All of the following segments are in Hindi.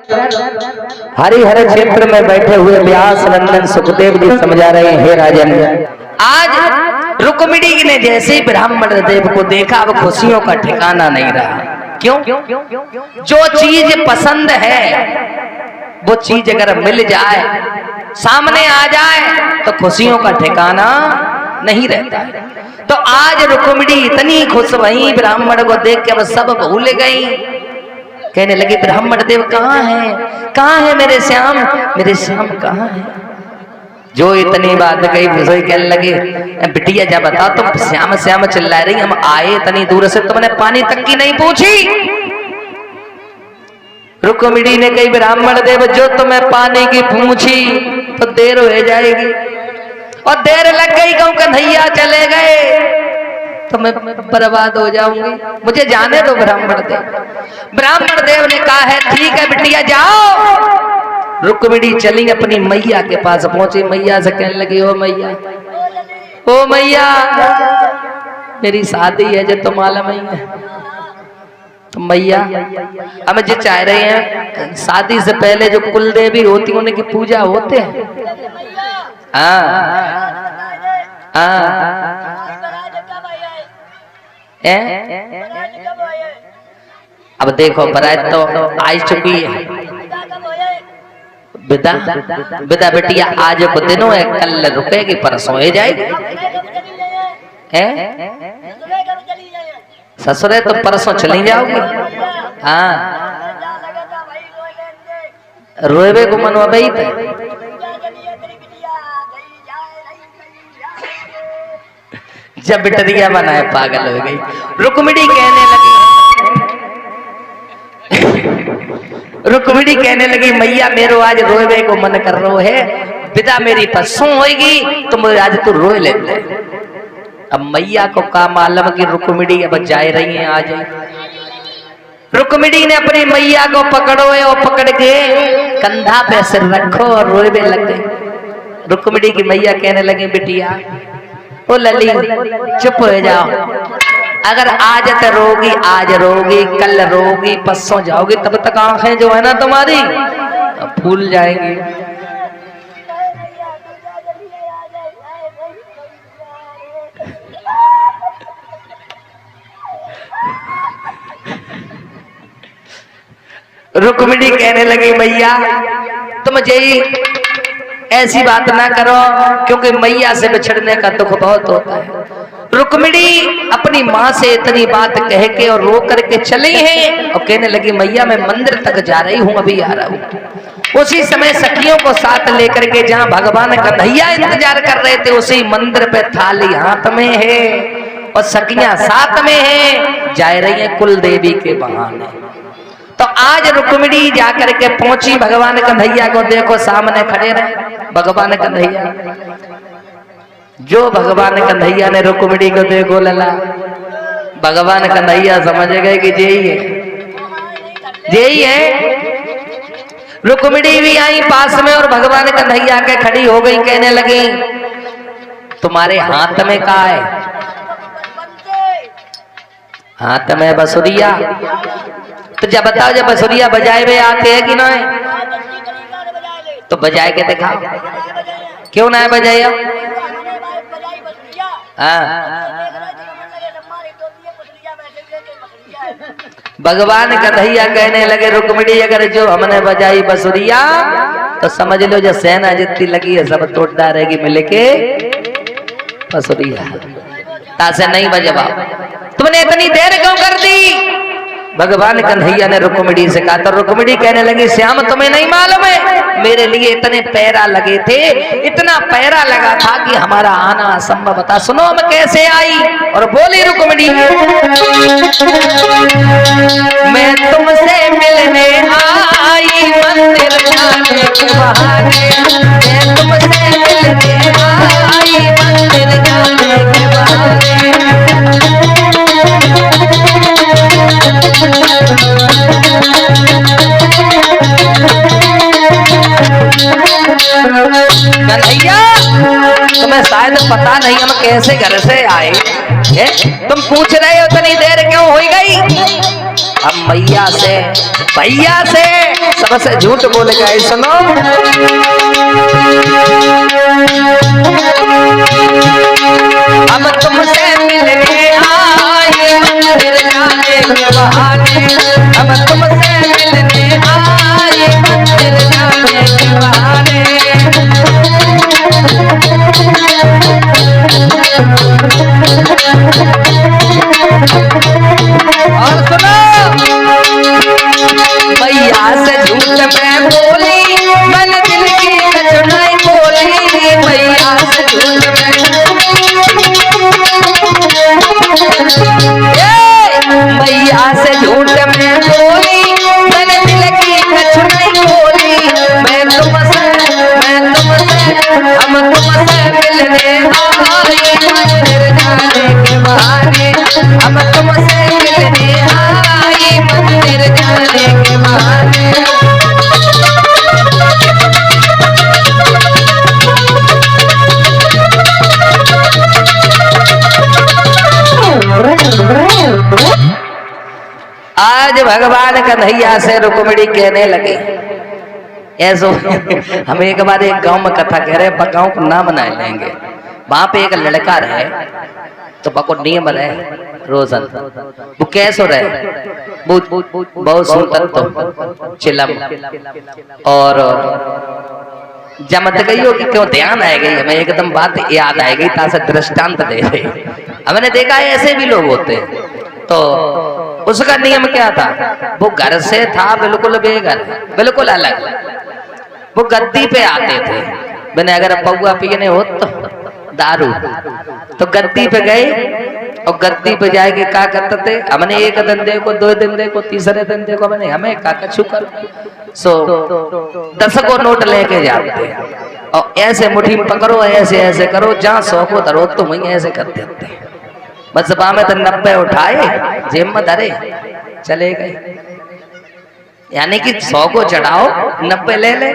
हरिहर क्षेत्र में बैठे हुए व्यास नंदन सुखदेव जी समझा रहे हैं, हे राजन, आज रुक्मिणी ने जैसे ही ब्राह्मण देव को देखा अब खुशियों का ठिकाना नहीं रहा। क्यों? जो चीज पसंद है वो चीज अगर मिल जाए, सामने आ जाए तो खुशियों का ठिकाना नहीं रहता है। तो आज रुक्मिणी इतनी खुश वही ब्राह्मण को देख के अब सब भूल गई। कहने लगी, ब्राह्मण देव कहाँ है, कहाँ है मेरे श्याम, मेरे श्याम कहाँ है? जो इतनी बात कही सोई कहने लगे, बिटिया जा बता, तुम श्याम श्याम चिल्ला रही, हम आए इतनी दूर से, तुमने पानी तक की नहीं पूछी। रुक्मिणी ने कही, ब्राह्मण देव जो तुम्हें पानी की पूछी तो देर हो जाएगी, और देर लग गई, कहूं कन्हैया चले गए तो मैं बर्बाद हो जाऊंगी, मुझे जाने दो ब्राह्मण देव। ब्राह्मण देव ने कहा है, ठीक है बिटिया जाओ। रुक्मिणी चली अपनी मैया के पास पहुंची, मैया से कहने लगी, ओ मैया, ओ मैया, मेरी शादी है जो तुम मालूम ही है। तो मैया हम जो चाह रहे हैं, शादी से पहले जो कुल देवी होती है उनकी पूजा होते हैं। अब देखो बरात तो आ चुकी है, विदा विदा बेटिया आज को दिनों है, कल रुकेगी परसों ही जाएगी। ससुरे तो परसों चली जाओगी। हाँ, रोएबे को मनवा भाई थे। जब बिटरिया बनाए पागल हो गई। रुक्मिणी कहने लगी, रुक्मिणी कहने लगी, मैया मेरो आज रोएबे को मन कर रहा है, विदा मेरी परसों होगी, तुम आज तो रोए लेते। अब मैया को का मालूम कि रुक्मिणी अब जा रही है, आ जाए। रुक्मिणी ने अपनी मैया को पकड़ो है, और पकड़ के कंधा पे सिर रखो और रोएबे लग गई। रुक्मिणी की मैया कहने लगी, बिटिया ओ लली चुप हो जाओ, अगर आज तो रोगी, आज रोगी, कल रोगी, परसों जाओगी, तब तक आंखें जो है ना तुम्हारी फूल जाएंगी। रुक्मिणी कहने लगी, मैया तुम यही ऐसी बात ना करो, क्योंकि मैया से बिछड़ने का दुख बहुत होता है। रुक्मिणी अपनी माँ से इतनी बात कह के और रो करके चली है, और कहने लगी, मैया मैं मंदिर तक जा रही हूँ, अभी आ रहा हूँ। उसी समय सखियों को साथ लेकर के जहाँ भगवान कन्हैया इंतजार कर रहे थे, उसी मंदिर पे थाली हाथ में है और सखियां साथ में है, जा रही है कुल देवी के बहाने। तो आज रुक्मिणी जाकर के पहुंची, भगवान कन्हैया को देखो सामने खड़े रहे भगवान कन्हैया। जो भगवान कन्हैया ने रुक्मिणी को देखो लला, भगवान कन्हैया समझ गए कि यही है, यही है। रुक्मिणी भी आई पास में और भगवान कन्हैया के खड़ी हो गई, कहने लगी, तुम्हारे हाथ में क्या है? हाथ में बसुरिया। तो जब बताओ, जब बसुरिया बजाए हुए आते हैं कि ना है, तो बजाए के दिखाओ। क्यों ना है बजाया? भगवान कन्हैया कहने लगे, रुक्मिणी अगर जो हमने बजाई बसुरिया तो समझ लो जो सेना जितनी लगी है सब तोड़ डालेगी मिलके बसुरिया। तासे नहीं बजवाओ, तुमने इतनी देर क्यों कर दी? भगवान कन्हैया ने रुक्मिणी से कहा। तो रुक्मिणी कहने लगी, श्याम तुम्हें नहीं मालूम है, मेरे लिए इतने पैरा लगे थे, इतना पैरा लगा था कि हमारा आना असंभव था। सुनो हम कैसे आई। और बोली रुक्मिणी, मैं तुमसे मिलने आई मंदिर जाने के बहाने, मैं तुमसे मिलने आई मंदिर जाने के बहाने। कन्हैया तुम्हें शायद पता नहीं हम कैसे घर से आए, तुम पूछ रहे हो इतनी देर क्यों हो गई? हम मैया से भैया से सबसे झूठ बोल गए। सुनो हम तुमसे मिलने आए मंदिर जाने के बहाने, हम तुमसे मिलने आए मंदिर जाने के बहाने। और सुनो मैया से झूठ मैं बोली, मैंने दिल की कचनाई बोली। मैया से झूठ मैया से झूठ मैं बोली, मैंने दिल की कचनाई बोली। मैं तुमसे हम तुमसे मिलने आए मंदिर जाने के बहाने, हम तुमसे मिलने आए मंदिर जाने के बहाने। आज भगवान कन्हैया से रुक्मिणी कहने लगे ऐसो। हम एक बार एक गांव में कथा कह रहे, गांव का नाम ना लेंगे। वहां पे एक लड़का रहे तो बको नियम रहे रोजन वो कैसो रहे बहुत सुंदर तो चिलम और जमत गई हो कि क्यों ध्यान आ गई हमें एकदम बात याद आ गई तासे दृष्टांत दे रहे। हमने देखा है ऐसे भी लोग होते तो उसका नियम क्या था, वो घर से था बिल्कुल बेघर, बिल्कुल अलग। वो गद्दी पे आते थे, मैंने अगर पौआ पीने हो तो दारू तो गद्दी पे गए और गद्दी पे जाके क्या करते थे, हमने एक दिन देखो, दो दिन देखो, तीसरे दिन देखो, हमने हमें का कछु कर सो 10 को नोट लेके जाते और ऐसे मुट्ठी में पकड़ो, ऐसे ऐसे करो, जहाँ 100 को धरो तो वहीं ऐसे कर देते। बस में तो 90 उठाए जेब में धरे चले गए। यानी कि 100 को चढ़ाओ 90 ले ले।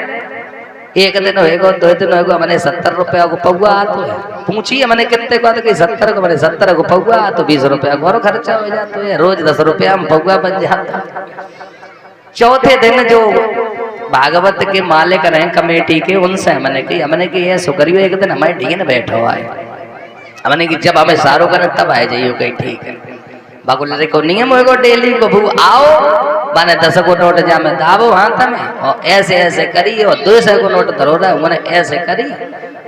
एक दिन होएगा, 2 दिन होएगा, मैंने 70 रुपया को पौआ आतो है। पूछिए मैंने कितने को, तो 70 को, मैंने 70 को पौआ तो 20 रुपया और खर्चा हो जाता है। रोज 10 रुपया में पौआ बन जाता। चौथे दिन जो भागवत के मालिक रहे कमेटी के, उनसे हमने की ये सुकरियो एक दिन हमारे ढीन बैठा हुआ है, हमने कि जब हमें सारो करे तब आए जाइयो कहीं, ठीक है। बागुल को नियम होगा डेली को भू आओ, माने 10 को नोट जामे दाबो हाथ में और ऐसे ऐसे करी और 200 को नोट धरो रहा मैंने ऐसे करी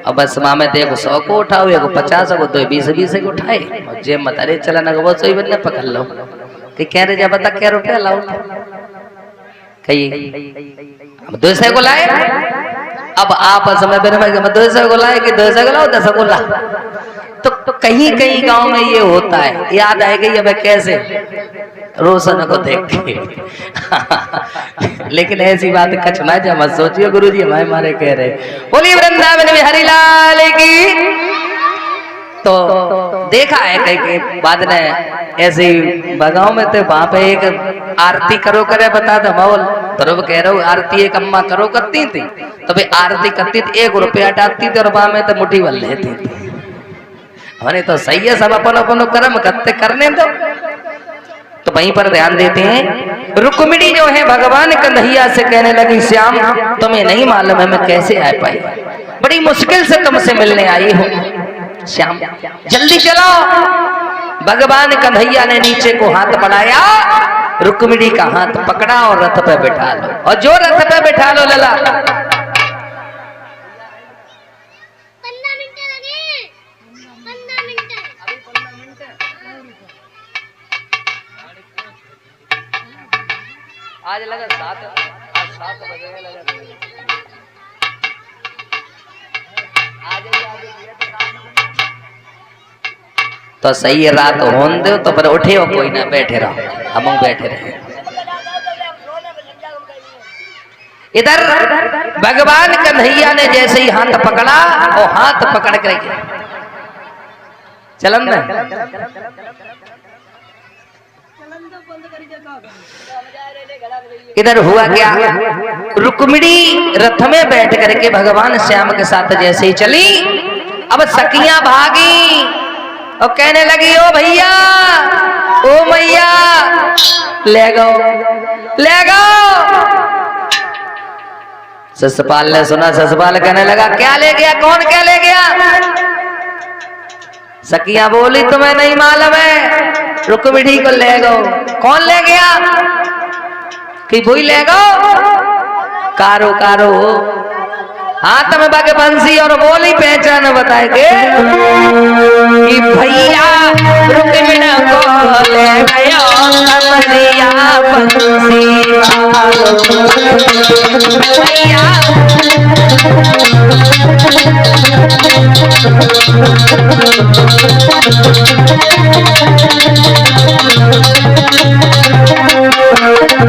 और बस मामे देखो 100 को उठाओ, एक 50 को, 2 20 को उठाए और जेब मत अरे चला ना वो सोई बन्ने पकड़ लो कि कह रहे जा बता क्या रुपया लाओ कही हम 200 को लाए। अब आपस में 200 को लाए कि 200 को लाओ 10 को ला। तो कहीं कहीं गांव में ये होता है, याद आए गई अब कैसे रोशन को देख के। लेकिन ऐसी बात कछ ना जा मत सोचिए, गुरुजी हमारे मारे कह रहे बोलिए वृंदावन में हरिलाल की। तो देखा है कहीं के बाद ने ऐसे बगाव में थे, वहां पे एक आरती करो करे बता दो माहौल ध्रुव कह रहा हूँ, आरती एक अम्मा करो करती थी तो भाई आरती करती थी 1 रुपया डालती थी और वहां में तो मुट्ठी बल लेती थी। हमने तो सही है, सब अपन अपन कर्म करते करने दो। तो वहीं पर ध्यान देते हैं। रुक्मिणी जो है भगवान कन्हैया से कहने लगी, श्याम तुम्हें नहीं मालूम है मैं कैसे आ पाई, बड़ी मुश्किल से तुमसे मिलने आई हूँ। श्याम जल्दी चलो। भगवान कन्हैया ने नीचे को हाथ बढ़ाया, रुक्मिणी का हाथ पकड़ा और रथ पे बैठा लो, और जो रथ पे बैठा लो लला। 15 मिनट लगे, 15 मिनट अभी 15 मिनट आज लगा 7 बजे लगा तो सही है, रात होन दो तो पर उठे हो कोई ना, बैठे रहो, हम बैठे रहे। इधर भगवान कन्हैया ने जैसे ही हाथ पकड़ा और हाथ पकड़ कर चलन में इधर हुआ क्या, रुक्मिणी रथ में बैठ करके भगवान श्याम के साथ जैसे ही चली, अब सखियां भागी और कहने लगी ओ भैया ओ मैया ले गो ले गो। ससपाल ने सुना, ससपाल कहने लगा क्या ले गया, कौन क्या ले गया? सखियां बोली तुम्हें नहीं मालूम है, रुक्मिणी को ले गो। कौन ले गया? कि भूई ले गो कारो कारो हाथ में बागे बंसी और बोली पहचान बताए के कि भैया रुक्मिणी को ले गया कमरिया बंसी भैया।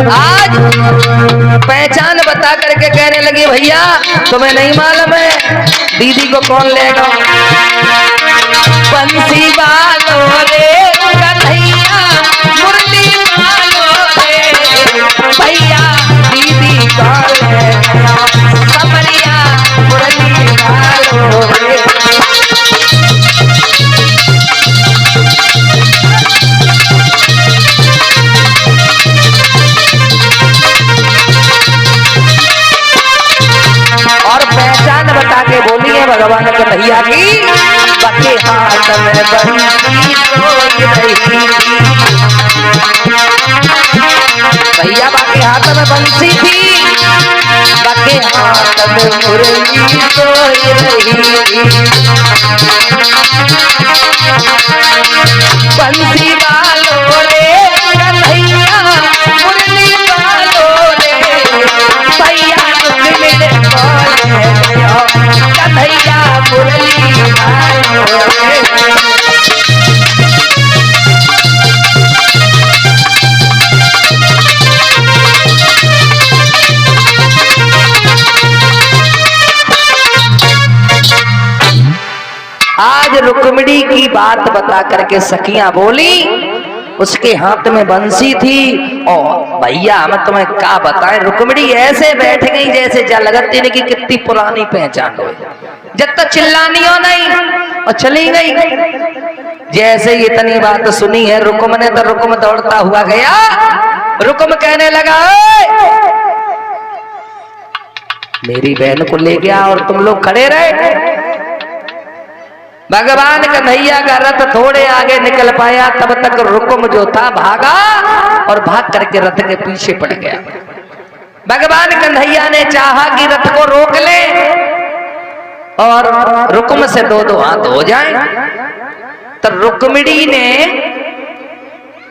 आज पहचान बता करके कहने लगी भैया तुम्हें नहीं मालूम है दीदी को कौन लेगा? बंसी वालों रे कन्हैया मुरली वालों रे भैया दीदी को लेगा कमरिया मुरली वालों रे। और पहचान बता के बोली है भगवान कन्हैया की बाकी हाथ में बंसी सोई रही भैया बाकी हाथ में बंसी थी बाकी हाथ में मुरली सोई रही। बंसी वालों रे कन्हैया मुरली वालों रे भैया रुक्मिणी कन्हैया मुरली वालों रे। आज रुक्मिणी की बात बता करके सखियां बोली उसके हाथ में बंसी थी और भैया हम तुम्हें क्या बताएं रुक्मिणी ऐसे बैठ गई जैसे जलगती ने की कितनी पुरानी पहचान हो जब तक चिल्लानी हो नहीं और चली गई। जैसे इतनी बात सुनी है रुकुम ने तो रुकुम दौड़ता हुआ गया। रुकुम कहने लगा मेरी बहन को ले गया और तुम लोग खड़े रहे। भगवान कन्हैया का रथ थोड़े आगे निकल पाया तब तक रुकुम जो था भागा और भाग करके रथ के पीछे पड़ गया। भगवान कन्हैया ने चाहा कि रथ को रोक ले और रुकुम से दो दो हाथ हो जाए तो रुक्मिणी ने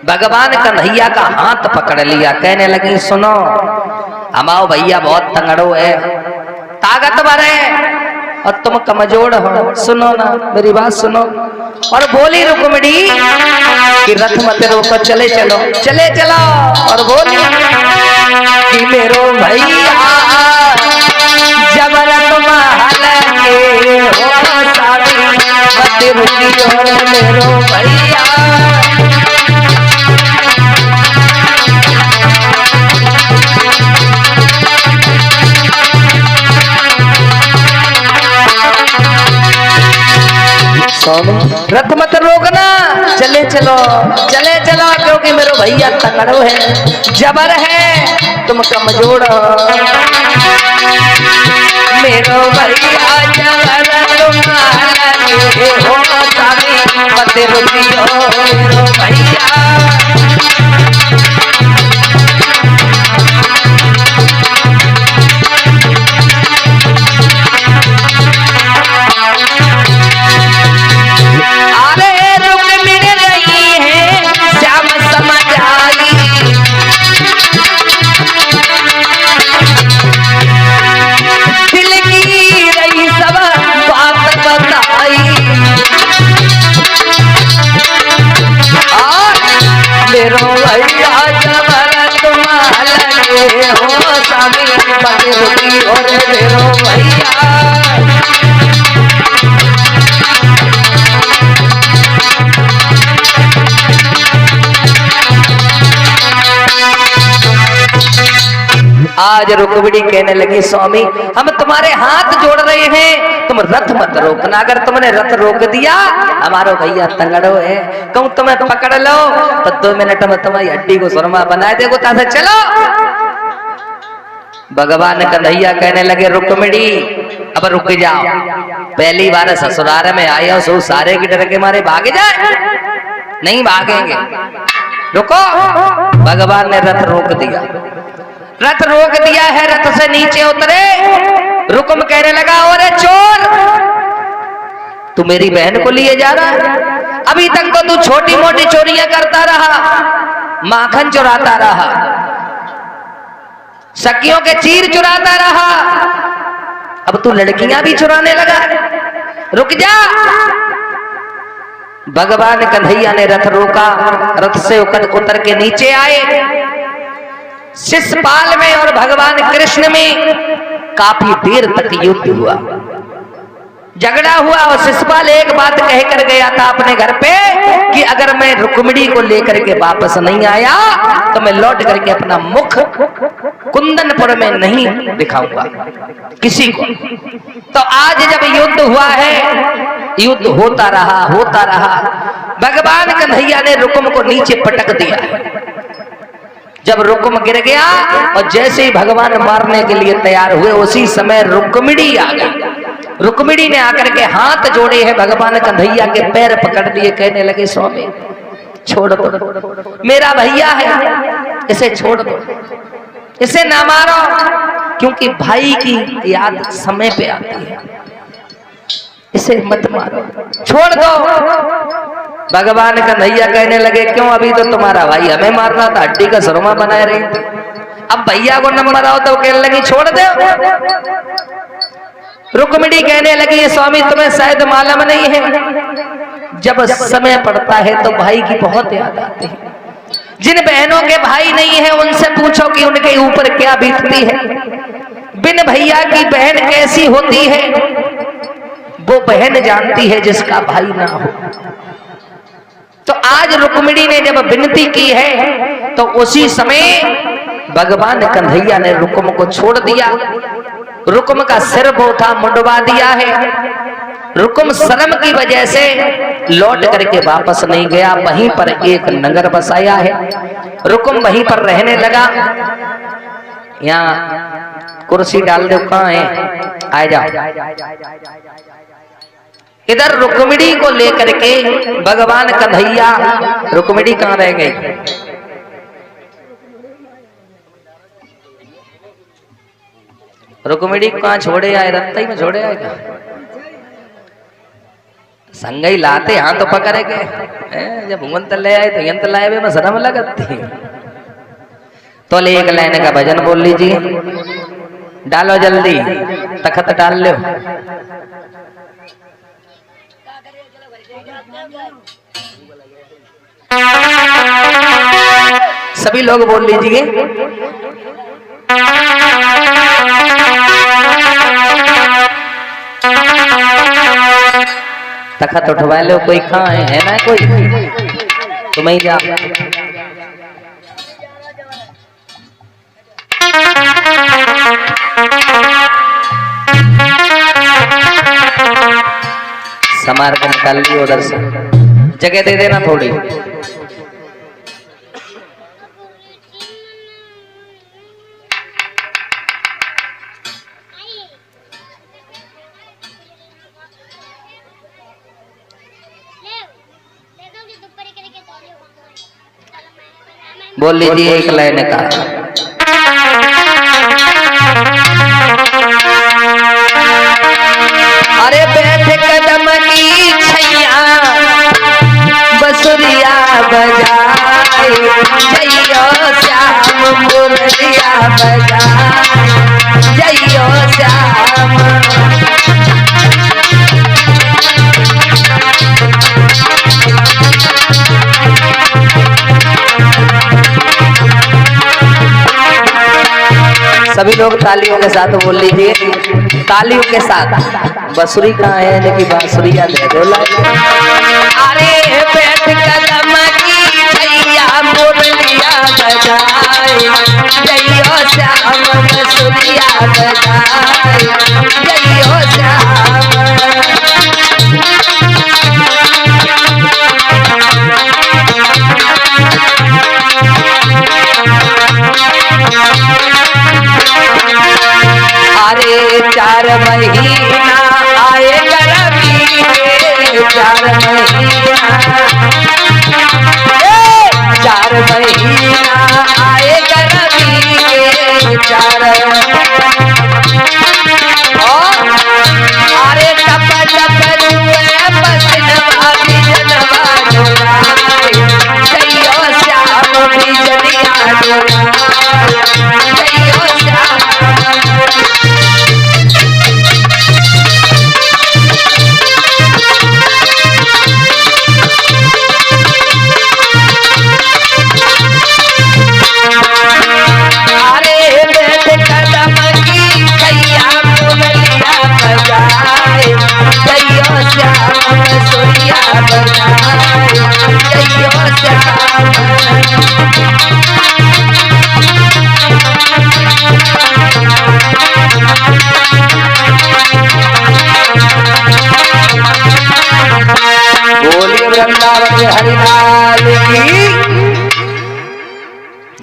भगवान कन्हैया का हाथ पकड़ लिया। कहने लगी सुनो हमाओ भैया बहुत तंगड़ो है ताकतवर है और तुम कमजोर हो, सुनो ना मेरी बात सुनो। और बोली रुक्मिणी कि रथ मत रोको चले चलो चले चलो। और बोली कि मेरो भैया जबरत महल के हो सारी मत रुकियो मेरो भैया। रथ मत रोकना चले चलो क्योंकि मेरे भैया तगड़ो है जबर है तुम कमजोर हो। मेरो भैया जबर तुम हो सामी मत रुकियो मेरो भैया। मेरो भैया जबर तुम्हारे हो सामी मत रुकियो मेरो भैया। आज रुक्मिणी कहने लगी स्वामी हम तुम्हारे हाथ जोड़ रहे हैं, तुम रथ मत रोकना। अगर तुमने रथ रोक दिया हमारो भैया तंगड़ो है, कहूं तुम्हें पकड़ लो तो 2 मिनट में तुम्हारी हड्डी को सुरमा बना देगो। तासे चलो। भगवान कन्हैया कहने लगे रुक्मिणी अब रुक जाओ, पहली बार ससुराल में आए हो सो सारे की डर के मारे भाग जाए, नहीं भागेंगे, रुको। भगवान ने रथ रोक दिया, रथ रोक दिया है, रथ से नीचे उतरे। रुक्म कहने लगा ओरे चोर, तू मेरी बहन को लिए जा रहा है? अभी तक तो तू छोटी मोटी चोरियां करता रहा, माखन चुराता रहा, सखियों के चीर चुराता रहा, अब तू लड़कियां भी चुराने लगा, रुक जा। भगवान कन्हैया ने रथ रोका, रथ से उतर के नीचे आए। शिशुपाल में और भगवान कृष्ण में काफी देर तक युद्ध हुआ, झगड़ा हुआ। और शिशुपाल एक बात कह कर गया था अपने घर पे कि अगर मैं रुक्मिणी को लेकर के वापस नहीं आया तो मैं लौट करके अपना मुख कुंदनपुर में नहीं दिखाऊंगा किसी को। तो आज जब युद्ध हुआ है, युद्ध होता रहा, भगवान कन्हैया ने रुक्म को नीचे पटक दिया। जब रुक्म गिर गया और जैसे ही भगवान मारने के लिए तैयार हुए उसी समय रुक्मिणी आ गई। रुक्मिणी ने आकर के हाथ जोड़े हैं, भगवान कन्हैया के पैर पकड़ लिए, कहने लगे स्वामी छोड़ दो, मेरा भैया है, इसे छोड़ दो, इसे ना मारो, क्योंकि भाई की याद समय पे आती है, इसे मत मारो, छोड़ दो। भगवान कन्हैया कहने लगे क्यों, अभी तो तुम्हारा भाई हमें मार रहा था, हड्डी का सुरमा बनाए रही थी, अब भैया को न मराओ तो कहने लगी छोड़ दो। रुक्मिणी कहने लगी स्वामी तुम्हें शायद मालूम नहीं है, जब समय पड़ता है तो भाई की बहुत याद आती है। जिन बहनों के भाई नहीं है उनसे पूछो कि उनके ऊपर क्या बीतती है। बिन भैया की बहन कैसी होती है वो बहन जानती है जिसका भाई ना हो। तो आज रुक्मिणी ने जब विनती की है तो उसी समय भगवान कन्हैया ने रुक्म को छोड़ दिया। रुक्म का सिर वो था मुंडवा दिया है। रुक्म शर्म की वजह से लौट करके वापस नहीं गया, वहीं पर एक नगर बसाया है। रुक्म वहीं पर रहने लगा। यहाँ कुर्सी डाल दो, कहाँ है, आ जाओ। इधर रुक्मिणी को लेकर के भगवान कन्हैया, रुक्मिणी कहाँ रह गई, रुक्मिणी कहाँ छोड़े आए, रत्ता में छोड़े आए क्या, संगई लाते हाथ तो पकड़े गए, जब भुवन ले आए तो यंत्र लाए हुए में शर्म लगती। तो एक लाइन का भजन बोल लीजिए, डालो जल्दी, तखत डाल लो। सभी लोग बोल लीजिए। तखत उठवा लो, कोई कहाँ है ना, कोई तुम ही जा। समार कर निकाल लियो, उधर से जगह दे देना थोड़ी। बोल लीजिए एक लाइन का। अरे बैठ कदम की छैया बसुरिया बजाए, जइयो श्याम मुरलिया बजाए, जइयो श्याम। सभी लोग तालियों के साथ बोल लीजिए, तालियों के साथ। बंसुरी कहाँ है, लेकिन बांसुरिया दे दो। अरे बैठ कदम की छैया मुरलिया बजाए जइयो श्याम बंसुरिया बजाए जइयो श्याम। अरे 4 महीना आए गर्मी के 4 महीना 4 महीना आए गर्मी के 4 अरे टप टप जुए पसीना बिजनवा डोलाए जइयो श्याम बिजलिया डोलाए जइयो श्याम।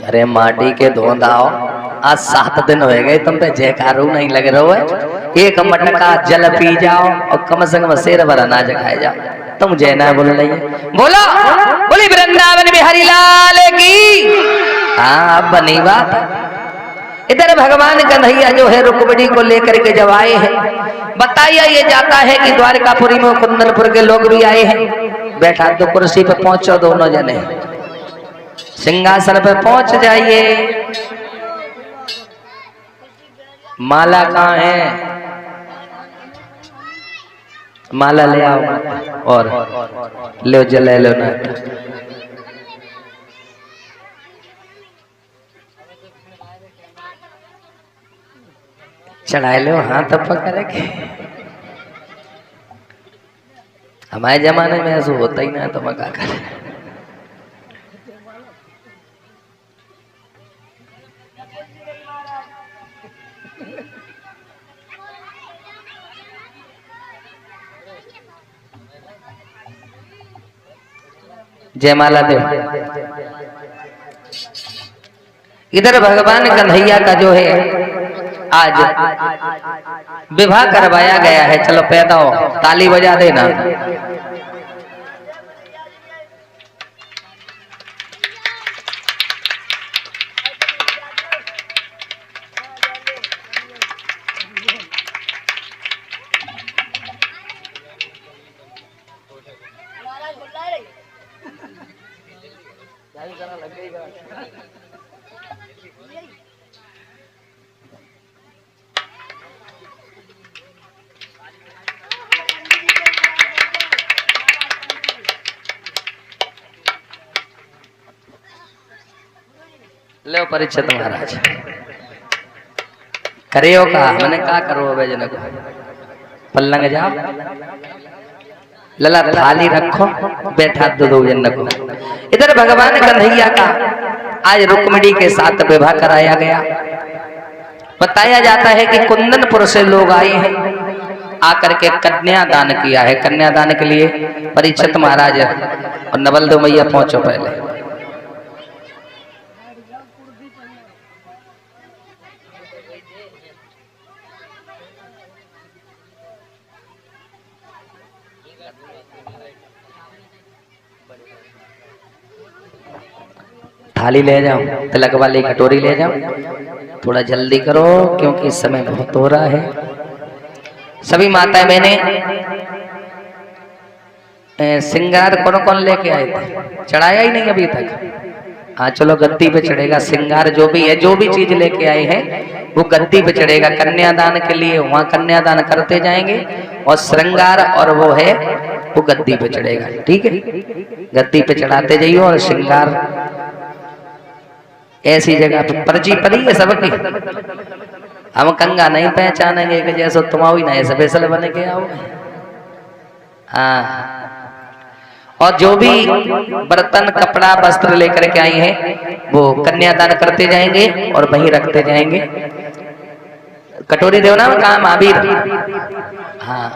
अरे माटी के धोंदाओ आज 7 दिन हो गए तुम पे जयकारू नहीं लग रहा है। एक मटका जल पी जाओ और कम से कम शेर भर अनाज खाए जाओ। तुम जय ना बोल रही है, बोलो बोली वृंदावन बिहारी लाल की। हाँ अब बनी बात। इधर भगवान कन्हैया जो है रुक्मिणी को लेकर के जब आए हैं, बताया ये जाता है कि द्वारकापुरी में कुंदनपुर के लोग भी आए हैं। बैठा तो कुर्सी पे पहुंचो दोनों जने, सिंहासन पे पहुंच जाइए। माला कहाँ है? माला ले आओ और लो जला लो ना। चढ़ाए लो हाथ पकड़ के। हमारे जमाने में ऐसा होता ही ना, तो मैं क्या करें। जयमाला दो। इधर भगवान कन्हैया का जो है आज विवाह करवाया गया है। चलो पैदा हो, ताली बजा देना। लो परीक्षित महाराज करियो का मैंने कहा करो जन को पल्लंग जाओ लला थाली रखो बैठा दो जन को। इधर भगवान कन्हैया का आज रुक्मिणी के साथ विवाह कराया गया। बताया जाता है कि कुंदनपुर से लोग आए हैं, आकर के कन्यादान किया है। कन्यादान के लिए परीक्षित महाराज और नवल दो मैया पहुंचो पहले। थाली ले जाओ, तिलक वाली कटोरी ले जाओ, थोड़ा जल्दी करो क्योंकि समय बहुत हो रहा है। सभी माताएं मैंने सिंगार कौन कौन लेके आए थे? चढ़ाया ही नहीं अभी तक। हाँ चलो गद्दी पे चढ़ेगा सिंगार, जो भी है जो भी चीज लेके आए हैं वो गद्दी पे चढ़ेगा। कन्यादान के लिए वहां कन्यादान करते जाएंगे और श्रृंगार और वो है वो गद्दी पे चढ़ेगा। ठीक है, गद्दी पे चढ़ाते जाइए और श्रृंगार ऐसी जगह पे पर्ची पड़ी है सबकी। हम कंगा नहीं पहचानेंगे कि जैसे तुम आओ ही ना स्पेशल बने के आओ। हाँ और जो भी बर्तन कपड़ा वस्त्र लेकर के आई हैं वो कन्यादान करते जाएंगे और वहीं रखते जाएंगे। कटोरी देवना में कहा महावीर, हाँ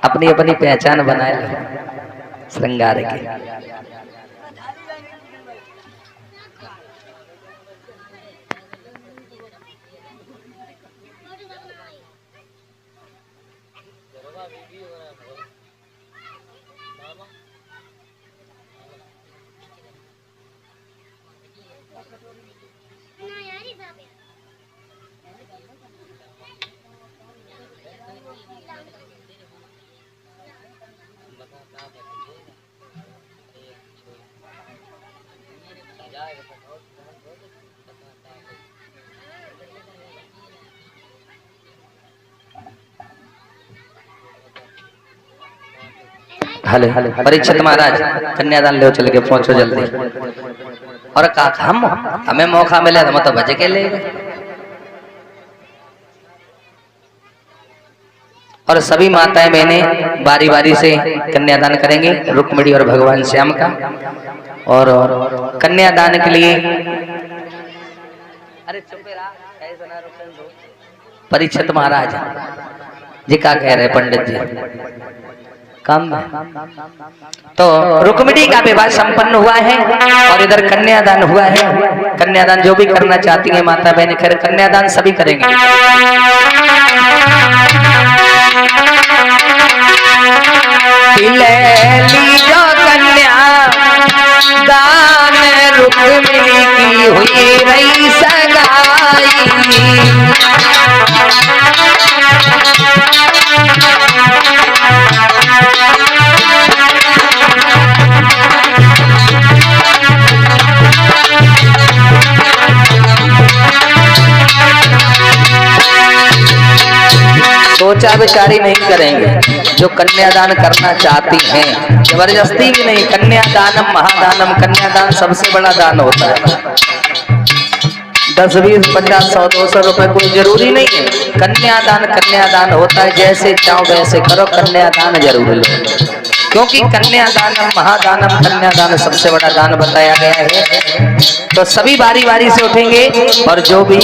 अपनी अपनी पहचान बनाए लो श्रृंगार की। ना यार, ये बाप है। हले परीक्षित महाराज कन्यादान ले चल के पहुंचो जल्दी। और का हम हमें मौका मिले तो हम तो बजे के ले। और सभी माताएं बहनें बारी बारी से कन्यादान करेंगे रुक्मिणी और भगवान श्याम का। और कन्यादान के लिए अरे परीक्षित महाराज जी क्या कह रहे पंडित जी काम में। तो रुक्मिणी का विवाह संपन्न हुआ है और इधर कन्यादान हुआ है। कन्यादान जो भी करना चाहती है माता बहन खैर कन्यादान सभी करेंगे। लीजो कन्या दान रुक्मिणी की हुई रही सगाई। सोचा विचारी नहीं करेंगे। जो कन्यादान करना चाहती हैं जबरदस्ती भी नहीं। कन्यादानम महादानम, कन्यादान सबसे बड़ा दान होता है। 10, 20, 50, 100, 200 रुपए कोई जरूरी नहीं है। कन्यादान होता है। जैसे चाहो वैसे करो, कन्यादान जरूर लो क्योंकि कन्यादानम महादानम, कन्यादान सबसे बड़ा दान बताया गया है। तो सभी बारी बारी से उठेंगे और जो भी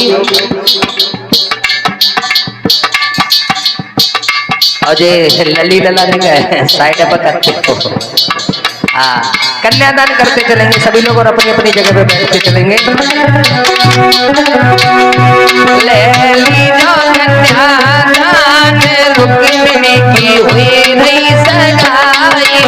अजय लली लला गए साइड पर करते हो। हाँ कन्यादान करते चलेंगे सभी लोग और अपनी अपनी जगह पे बैठते चलेंगे। ले लीजो कन्यादान रुक्मिणी की हुई रही सगाई।